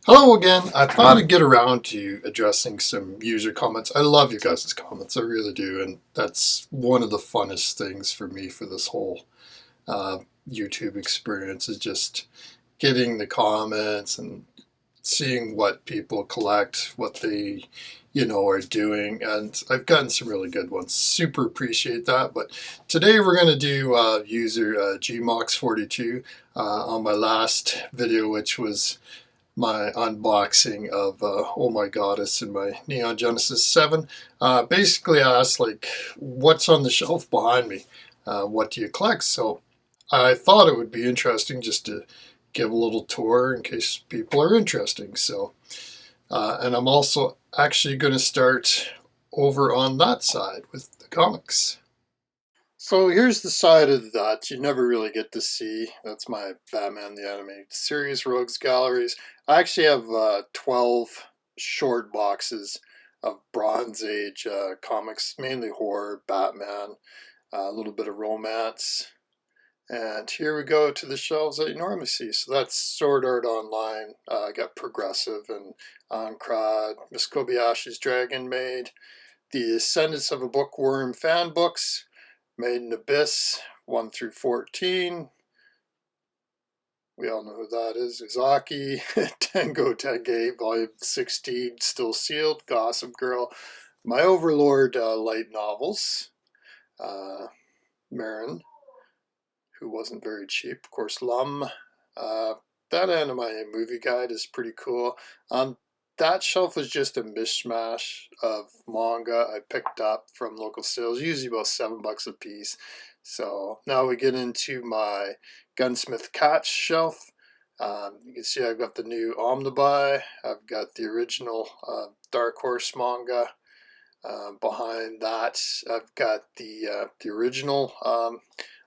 Hello again. I thought I'd get around to addressing some user comments. I love your guys' comments, I really do, and that's one of the funnest things for me for this whole uh, YouTube experience is just getting the comments and seeing what people collect, what they, are doing, and I've gotten some really good ones. Super appreciate that. But today we're going to do user Gmox42 on my last video, which was my unboxing of Oh My Goddess and my Neon Genesis 7. Basically I asked, like, what's on the shelf behind me? What do you collect? So I thought it would be interesting just to give a little tour in case people are interested. So, and I'm also actually going to start over on that side with the comics. So here's the side of that you never really get to see. That's my Batman the Animated Series Rogues Galleries. I actually have 12 short boxes of Bronze Age comics, mainly horror, Batman, a little bit of romance. And here we go to the shelves that you normally see. So that's Sword Art Online. I got Progressive and Ancrad, Miss Kobayashi's Dragon Maid, The Ascendance of a Bookworm fan books, Made in Abyss 1 through 14. We all know who that is. Uzaki, Tango Tenge, Volume 16, still sealed. Gossip Girl, My Overlord light novels. Marin, who wasn't very cheap. Of course, Lum. That anime movie guide is pretty cool. That shelf was just a mishmash of manga I picked up from local sales, usually about $7 a piece. So now we get into my Gunsmith Catch shelf. You can see I've got the new Omnibuy. I've got the original Dark Horse manga. Behind that, I've got the original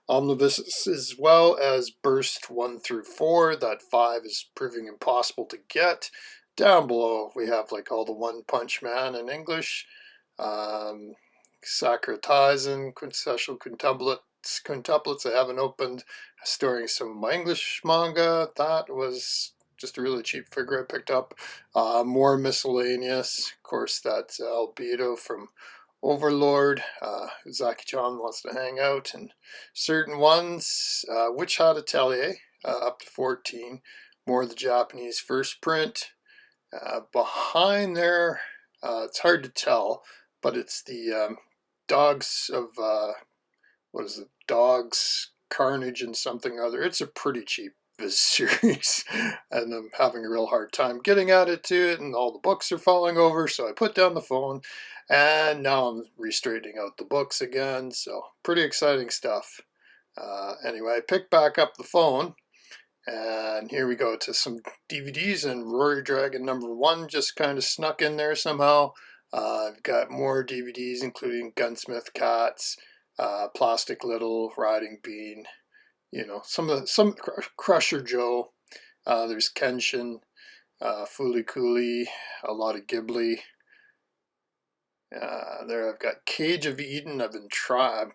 omnibus, as well as Burst 1 through 4. That 5 is proving impossible to get. Down below, we have like all the One Punch Man in English, Sakura Taisen, Quintessential Quintuplets I haven't opened, storing some of my English manga. That was just a really cheap figure I picked up. More miscellaneous, of course, that's Albedo from Overlord. Zaki-chan wants to hang out, and certain ones, Witch Hat Atelier, up to 14. More of the Japanese first print. Behind there, it's hard to tell, but it's the Dogs of, what is it, Dogs, Carnage, and something other. It's a pretty cheap Viz series, and I'm having a real hard time getting at it to it, and all the books are falling over, so I put down the phone, and now I'm re-straightening out the books again, so pretty exciting stuff. Anyway, I picked back up the phone, and here we go to some DVDs, and Rory Dragon #1 just kind of snuck in there somehow. I've got more DVDs, including Gunsmith Cats, Plastic Little, Riding Bean, some Crusher Joe. There's Kenshin, Fooly Cooly, a lot of Ghibli. There I've got Cage of Eden. I've been trying.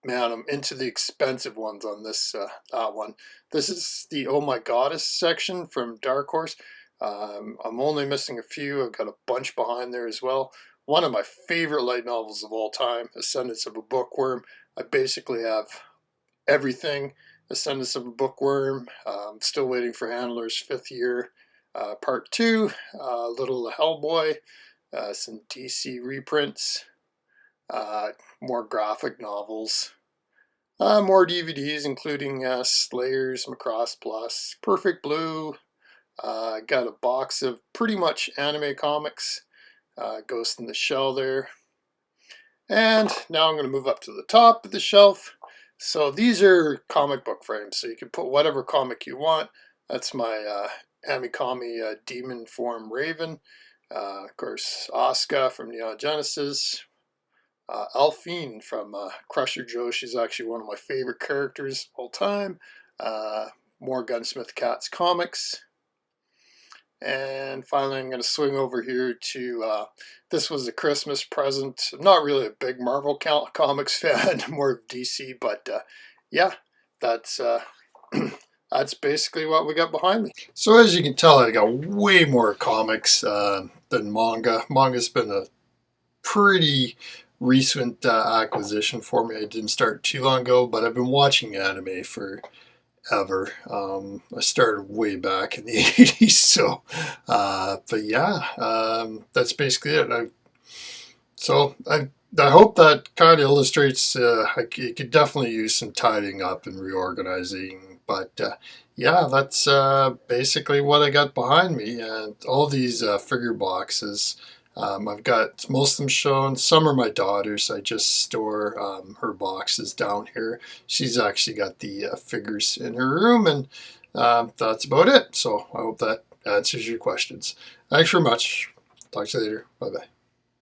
Man, I'm into the expensive ones on this one. This is the Oh My Goddess section from Dark Horse. I'm only missing a few. I've got a bunch behind there as well. One of my favorite light novels of all time, Ascendance of a Bookworm. I basically have everything. Ascendance of a Bookworm. I'm still waiting for Handler's 5th Year, Part 2. Little Hellboy. Some DC reprints. More graphic novels. More DVDs, including Slayers, Macross Plus, Perfect Blue. Got a box of pretty much anime comics. Ghost in the Shell there. And now I'm going to move up to the top of the shelf. So these are comic book frames, so you can put whatever comic you want. That's my Amikami Demon Form Raven. Of course, Asuka from Neon Genesis. Alphine from Crusher Joe. She's actually one of my favorite characters of all time. More Gunsmith Cats comics. And finally, I'm going to swing over here to, this was a Christmas present. I'm not really a big Marvel comics fan, more of DC, but yeah, that's that's basically what we got behind me. So as you can tell, I got way more comics than manga. Manga's been a pretty recent acquisition for me. I didn't start too long ago, but I've been watching anime for ever. I started way back in the 80s, so but yeah, that's basically it. I hope that kind of illustrates you could definitely use some tidying up and reorganizing, but yeah, that's basically what I got behind me, and all these figure boxes. I've got most of them shown. Some are my daughter's. I just store her boxes down here. She's actually got the figures in her room, and that's about it. So I hope that answers your questions. Thanks very much. Talk to you later. Bye bye.